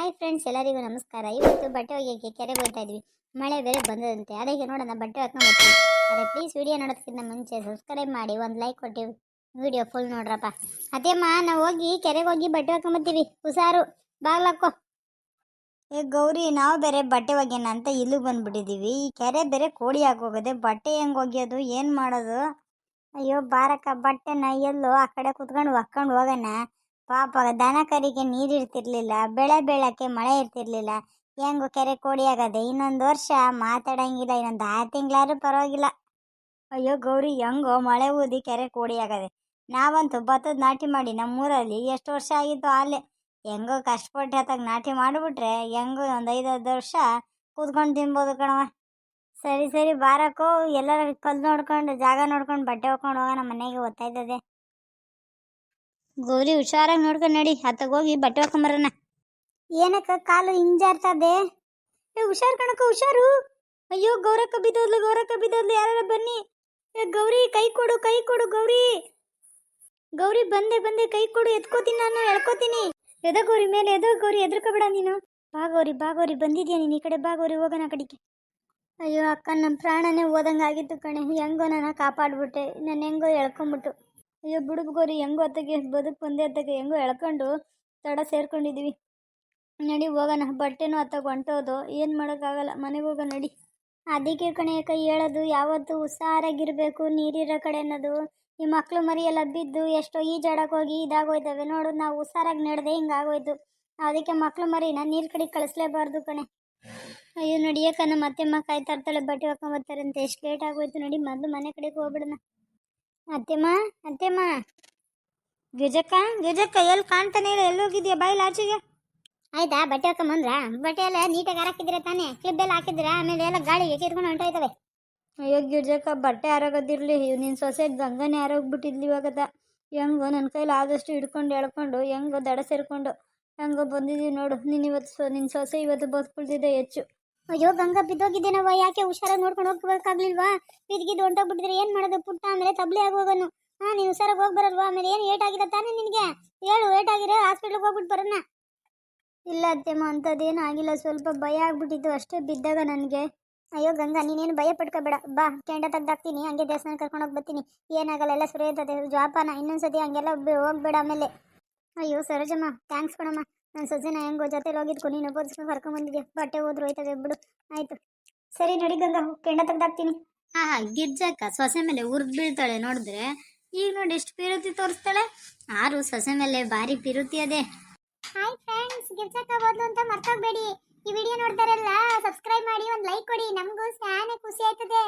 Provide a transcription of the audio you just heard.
Hi friends, ಎಲ್ಲರಿಗೂ ನಮಸ್ಕಾರ. ಇವತ್ತು ಬಟ್ಟೆ ಒಗೆಯೋಕ್ಕೆ ಕೆರೆಗೆ ಹೋಗ್ತಾ ಇದ್ವಿ. ಮಳೆ ಬೇರೆ ಬಂದದಂತೆ, ಅದಕ್ಕೆ ನೋಡೋಣ ಬಟ್ಟೆ ಹಾಕೊಂಡು ಬರ್ತೀವಿ. ಅದೇ ಪ್ಲೀಸ್ ವಿಡಿಯೋ ನೋಡೋದಕ್ಕಿಂತ ಮುಂಚೆ ಸಬ್ಸ್ಕ್ರೈಬ್ ಮಾಡಿ, ಒಂದು ಲೈಕ್ ಕೊಟ್ಟು ವಿಡಿಯೋ ಫುಲ್ ನೋಡ್ರಪ್ಪ. ಅದೇಮ್ಮ, ನಾವು ಹೋಗಿ ಕೆರೆಗೆ ಹೋಗಿ ಬಟ್ಟೆ ಹಾಕೊಂಬತ್ತೀವಿ. ಹುಷಾರು, ಬಾಗ್ಲಾಕೋ. ಗೌರಿ, ನಾವು ಬೇರೆ ಬಟ್ಟೆ ಒಗೆಯೋಣ ಅಂತ ಇಲ್ಲಿಗೆ ಬಂದ್ಬಿಟ್ಟಿದ್ದೀವಿ. ಈ ಕೆರೆ ಬೇರೆ ಕೋಡಿ ಹಾಕೋಗದೆ, ಬಟ್ಟೆ ಹೆಂಗೆ ಒಗೆಯೋದು, ಏನು ಮಾಡೋದು? ಅಯ್ಯೋ ಬಾರಕ್ಕ, ಬಟ್ಟೆನ ಎಲ್ಲೋ ಆ ಕಡೆ ಕುತ್ಕೊಂಡು ಒಕ್ಕೊಂಡು ಹೋಗೋಣ. ಪಾಪ ದನ ಕರಿಗೆ ನೀರು ಇರ್ತಿರ್ಲಿಲ್ಲ, ಬೆಳೆ ಬೆಳಕ್ಕೆ ಮಳೆ ಇರ್ತಿರ್ಲಿಲ್ಲ. ಹೆಂಗು ಕೆರೆ ಕೋಡಿ ಆಗದೆ. ಇನ್ನೊಂದು ವರ್ಷ ಮಾತಾಡಂಗಿಲ್ಲ, ಇನ್ನೊಂದು 6 ತಿಂಗಳಾದ್ರೂ ಪರವಾಗಿಲ್ಲ. ಅಯ್ಯೋ ಗೌರಿ, ಹೆಂಗೋ ಮಳೆ ಊದಿ ಕೆರೆ ಕೋಡಿ ಆಗದೆ. ನಾವಂತೂ ಭತ್ತದ ನಾಟಿ ಮಾಡಿ ನಮ್ಮೂರಲ್ಲಿ ಎಷ್ಟು ವರ್ಷ ಆಗಿತ್ತು ಅಲ್ಲೇ. ಹೆಂಗೋ ಕಷ್ಟಪಟ್ಟು ಹತ್ತಾಗ ನಾಟಿ ಮಾಡಿಬಿಟ್ರೆ ಹೆಂಗೋ ಒಂದು 5-10 ವರ್ಷ ಕೂತ್ಕೊಂಡು ತಿನ್ಬೋದು ಕಣವ. ಸರಿ ಸರಿ ಬಾರಕ್ಕೋ, ಎಲ್ಲರ ಕಲ್ಲು ನೋಡ್ಕೊಂಡು ಜಾಗ ನೋಡ್ಕೊಂಡು ಬಟ್ಟೆ ಹೊಕ್ಕೊಂಡು ಹೋಗೋಣ. ಮನೆಗೆ ಓದ್ತಾಯ್ತದೆ. ಗೌರಿ, ಹುಷಾರಾಗಿ ನೋಡ್ಕೊಂಡು ನಡಿ, ಹತ್ತಾಗ ಹೋಗಿ ಬಟ್ಟೆ ಹೊಕ್ಕೊಂಬರೋಣ. ಏನಕ್ಕ ಕಾಲು ಹಿಂಜಾರ್ತದೆ? ಹುಷಾರು ಕಣಕ್ಕ, ಹುಷಾರು. ಅಯ್ಯೋ ಗೌರಕ್ಕ ಬಿದ್ದೋದ್ಲು, ಗೌರಕ್ಕ ಬಿದ್ದೋದ್ಲು, ಯಾರು ಬನ್ನಿ. ಗೌರಿ, ಕೈ ಕೊಡು, ಕೈ ಕೊಡು ಗೌರಿ. ಗೌರಿ, ಬಂದೆ ಬಂದೆ, ಕೈ ಕೊಡು, ಎತ್ಕೋತೀನಿ, ನಾನು ಎಳ್ಕೋತೀನಿ. ಎದ ಗೌರಿ ಮೇಲೆ, ಎದೋ ಗೌರಿ, ಎದ್ರಕಬೇಡ ನೀನು. ಬಾ ಗೌರಿ, ಬಾ ಗೌರಿ, ಬಂದಿದ್ಯಾ ನೀನು ಈ ಕಡೆ, ಬಾ ಗೌರಿ, ಹೋಗೋಣ ಆ ಕಡೆಗೆ. ಅಯ್ಯೋ ಅಕ್ಕ, ನಮ್ಮ ಪ್ರಾಣನೇ ಓದಂಗೆ ಆಗಿತ್ತು ಕಣೆ. ಹೆಂಗೋ ನನ್ನ ಕಾಪಾಡ್ಬಿಟ್ಟೆ, ನಾನು ಹೆಂಗೋ ಎಳ್ಕೊಂಬಿಟ್ಟು. ಅಯ್ಯೋ ಬಿಡು ಗೌರಿ, ಹೆಂಗೋ ಹೊತ್ತಿಗೆ ಬದುಕು ಬಂದೆ ಹೊತ್ತಿಗೆ ಹೆಂಗೋ ಎಳ್ಕೊಂಡು ತಡ ಸೇರ್ಕೊಂಡಿದ್ದೀವಿ. ನಡಿ ಹೋಗೋಣ, ಬಟ್ಟೆನೂ ಹೊತ್ತಾಗ ಹೊಂಟೋದು, ಏನು ಮಾಡೋಕ್ಕಾಗಲ್ಲ, ಮನೆಗೆ ಹೋಗೋಣ ನಡಿ. ಅದಕ್ಕೆ ಕಣೆ ಕೈ ಹೇಳೋದು, ಯಾವತ್ತೂ ಹುಷಾರಾಗಿರಬೇಕು ನೀರಿರೋ ಕಡೆ ಅನ್ನೋದು. ಈ ಮಕ್ಕಳು ಮರಿ ಎಲ್ಲ ಬಿದ್ದು ಎಷ್ಟೋ ಈಜಾಡಕ್ಕೆ ಹೋಗಿ ಇದಾಗೋಯ್ತವೆ ನೋಡು. ನಾವು ಹುಷಾರಾಗಿ ನಡೆದೆ ಹಿಂಗಾಗೋಯ್ತು. ಅದಕ್ಕೆ ಮಕ್ಕಳು ಮರಿನ ನೀರು ಕಡೆ ಕಳಿಸ್ಲೇಬಾರ್ದು ಕಣೆ. ಅಯ್ಯೋ ನಡಿಯಕ್ಕ, ನಮ್ಮ ಅತ್ತೆಮ್ಮ ಕಾಯ್ತಾ ಇರ್ತಾಳೆ, ಬಟ್ಟೆ ಹಾಕೊಂಬರ್ತಾರಂತೆ. ಎಷ್ಟು ಲೇಟ್ ಆಗೋಯ್ತು, ನಡಿ ಮೊದಲು ಮನೆ ಕಡೆಗೆ ಹೋಗ್ಬಿಡೋಣ. ಅತ್ತೆಮ್ಮ, ಅತ್ತೆಮ್ಮ. ಗಿಜಕ್ಕ, ಗಿಜಕ್ಕ, ಎಲ್ಲಿ ಕಾಣ್ತಾನೆ ಇಲ್ಲ, ಎಲ್ಲೋಗಿದ್ಯಾ? ಬಾಯಿಲ್ ಆಚೆಗೆ. ಆಯ್ತಾ ಬಟ್ಟೆ ಹಾಕೊಂಬಂದ್ರ? ಬಟ್ಟೆ ಎಲ್ಲ ನೀಟಾಗಿ ಹಾಕಿದ್ರೆ ತಾನೇ, ಕ್ಲಿಪ್ ಎಲ್ಲ ಹಾಕಿದ್ರೆ ಆಮೇಲೆ ಎಲ್ಲ ಗಾಳಿಗೆ ಕಿತ್ಕೊಂಡು ಹೊಂಟೋಯ್ತವೆ. ಅಯ್ಯೋ ಗಿರ್ಜಕ್ಕ, ಬಟ್ಟೆ ಆರೋಗೋದಿರ್ಲಿ, ನಿನ್ನ ಸೊಸೆ ಗಂಗನೇ ಆರೋಗ್ಬಿಟ್ಟಿದ್ಲಿ ಇವಾಗದ. ಹೆಂಗೋ ನನ್ನ ಕೈಲಿ ಆದಷ್ಟು ಹಿಡ್ಕೊಂಡು ಎಳ್ಕೊಂಡು ಹೆಂಗೋ ದಡ ಸೇರ್ಕೊಂಡು ಹೆಂಗೋ ಬಂದಿದ್ದೀವಿ ನೋಡು. ನಿನ್ನ ಸೊಸೆ ಇವತ್ತು ಬದುಕುಳಿದಿದೆ ಹೆಚ್ಚು. ಅಯ್ಯೋ ಗಂಗಾ, ಬಿದ್ದೋಗಿದ್ದೇನವ, ಯಾಕೆ ಹುಷಾರಾಗಿ ನೋಡ್ಕೊಂಡು ಹೋಗ್ಬೇಕಾಗ್ಲಿಲ್ವಾ? ಬಿದ್ದಿದ್ದು ಹೊಂಟೋಗ್ಬಿಟ್ಟಿದ್ರೆ ಏನು ಮಾಡೋದು? ಪುಟ್ಟ ಆಮೇಲೆ ತಬ್ಲಿ ಆಗೋಗನು. ನೀನು ಹುಷಾರಾಗಿ ಹೋಗ್ಬರಲ್ವಾ? ಆಮೇಲೆ ಏನು ಏಟಾಗಿಲ್ಲ ತಾನೇ ನಿನಗೆ? ಹೇಳು, ಏಟಾಗಿರೋ ಹಾಸ್ಪಿಟ್ಲಿಗೆ ಹೋಗ್ಬಿಟ್ಟು ಬರೋಣ. ಇಲ್ಲ ಅತ್ತೆಮ್ಮ, ಅಂಥದ್ದೇನು ಆಗಿಲ್ಲ, ಸ್ವಲ್ಪ ಭಯ ಆಗ್ಬಿಟ್ಟಿತ್ತು ಅಷ್ಟೇ ಬಿದ್ದಾಗ ನನಗೆ. ಅಯ್ಯೋ ಗಂಗಾ, ನೀನೇನು ಭಯ ಪಡ್ಕೋಬೇಡ, ಬಾ ಕೆಂಡ ತೆಗ್ದಾಕ್ತೀನಿ, ಹಂಗೆ ದೇವಸ್ಥಾನ ಕರ್ಕೊಂಡು ಹೋಗಿ ಬರ್ತೀನಿ. ಏನಾಗಲ್ಲ, ಎಲ್ಲ ಸರಿ ಇರ್ತದೆ. ಜಾಪಾನ ಇನ್ನೊಂದ್ಸತಿ ಹಂಗೆಲ್ಲ ಹೋಗ್ಬೇಡ ಆಮೇಲೆ. ಅಯ್ಯೋ ಸರೋಜಮ್ಮ, ಥ್ಯಾಂಕ್ಸ್ ಕಣಮ್ಮ. ನನ್ನ ಸೊಸೆನ ಹೆಂಗೋ ಜೊತೆಲಿ ಹೋಗಿದ್ಕು, ನೀನು ಓದಿಸ್ಕೊಂಡು ಕರ್ಕೊಂಬಂದಿದ್ಯಾ. ಬಟ್ಟೆ ಹೋದ್ರು ಹೋಯ್ತದೆ ಬಿಡು. ಆಯಿತು, ಸರಿ ನಡಿ ಗಂಗಾ, ಕೆಂಡ ತೆಗ್ದಾಕ್ತೀನಿ. ಗಿರ್ಜಕ್ಕ ಸೊಸೆ ಮೇಲೆ ಉರ್ದು ಬೀಳ್ತಾಳೆ ನೋಡಿದ್ರೆ. ಈಗ ನೋಡಿ ಎಷ್ಟು ಪಿರುತಿ ತೋರಿಸ್ತಾಳೆ. ಆರು ಸೊಸೆ ಮೇಲೆ ಭಾರಿ ಪಿರುತಿ ಅದೇ. ಹಾಯ್ ಫ್ರೆಂಡ್ಸ್, ಗಿರ್ಜಕ್ಕ ಓದ್ಲು ಅಂತ ಮರ್ತೋಗ್ಬೇಡಿ. ಈ ವಿಡಿಯೋ ನೋಡ್ತಾರಲ್ಲ, ಸಬ್ಸ್ಕ್ರೈಬ್ ಮಾಡಿ, ಒಂದು ಲೈಕ್ ಕೊಡಿ, ನಮಗೂ ಸ್ಯಾನೆ ಖುಷಿ ಆಯ್ತದೆ.